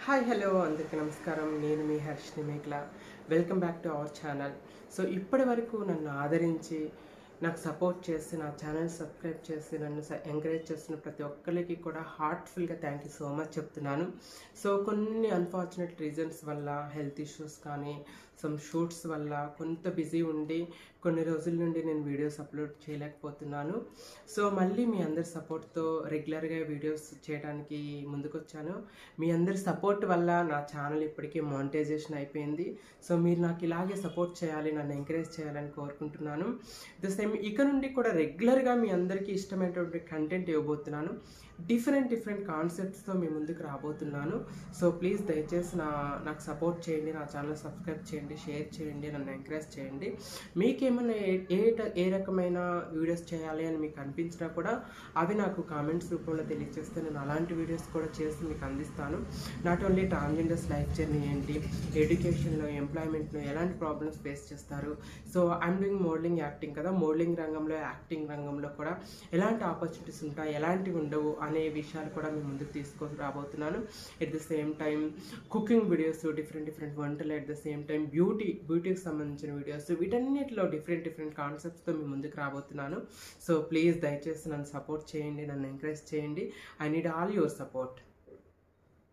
Hi hello అందరికీ నమస్కారం. నేను మీ Harshini Meghala. Welcome back to our channel. So ఇప్పటి వరకు నన్ను ఆదరించి నాకు సపోర్ట్ చేసి నా ఛానల్ సబ్స్క్రైబ్ చేసి నన్ను ఎంకరేజ్ చేస్తున్న ప్రతి ఒక్కరికి కూడా హార్ట్ఫుల్గా థ్యాంక్ యూ సో మచ్ చెప్తున్నాను. సో కొన్ని అన్ఫార్చునేట్ రీజన్స్ వల్ల హెల్త్ ఇష్యూస్ కానీ సమ్ షూట్స్ వల్ల కొంత బిజీ ఉండి కొన్ని రోజుల నుండి నేను వీడియోస్ అప్లోడ్ చేయలేకపోతున్నాను. సో మళ్ళీ మీ అందరి సపోర్ట్తో రెగ్యులర్గా వీడియోస్ చేయడానికి ముందుకొచ్చాను. మీ అందరి సపోర్ట్ వల్ల నా ఛానల్ ఇప్పటికీ మానిటైజేషన్ అయిపోయింది. సో మీరు నాకు ఇలాగే సపోర్ట్ చేయాలి, నన్ను ఎంకరేజ్ చేయాలని కోరుకుంటున్నాను. ద సేమ్ ఇక నుండి కూడా రెగ్యులర్గా మీ అందరికీ ఇష్టమైనటువంటి కంటెంట్ ఇవ్వబోతున్నాను. డిఫరెంట్ కాన్సెప్ట్స్తో మీ ముందుకు రాబోతున్నాను. సో ప్లీజ్ దయచేసి నాకు సపోర్ట్ చేయండి, నా ఛానల్ సబ్స్క్రైబ్ చేయండి, షేర్ చేయండి, నన్ను ఎంకరేజ్ చేయండి. మీకేమైనా ఏ రకమైన వీడియోస్ చేయాలి అని మీకు అనిపించినా కూడా అవి నాకు కామెంట్స్ రూపంలో తెలియజేస్తే నేను అలాంటి వీడియోస్ కూడా చేసి మీకు అందిస్తాను. Not only transgenders life journey ఏంటి, ఎడ్యుకేషన్లో ఎంప్లాయ్మెంట్లో ఎలాంటి ప్రాబ్లమ్స్ ఫేస్ చేస్తారు. So I'm doing modelling, acting కదా, మోడలింగ్ రంగంలో యాక్టింగ్ రంగంలో కూడా ఎలాంటి ఆపర్చునిటీస్ ఉంటాయి, ఎలాంటివి ఉండవు అనే విషయాలు కూడా మీ ముందుకు తీసుకొని రాబోతున్నాను. At the same time cooking videos, different వంటలు, ఎట్ ద సేమ్ టైం బ్యూటీకి సంబంధించిన వీడియోస్, వీటన్నిటిలో డిఫరెంట్ కాన్సెప్ట్స్తో మీ ముందుకు రాబోతున్నాను. సో ప్లీజ్ దయచేసి నన్ను సపోర్ట్ చేయండి, నన్ను ఎంకరేజ్ చేయండి. I need all your support.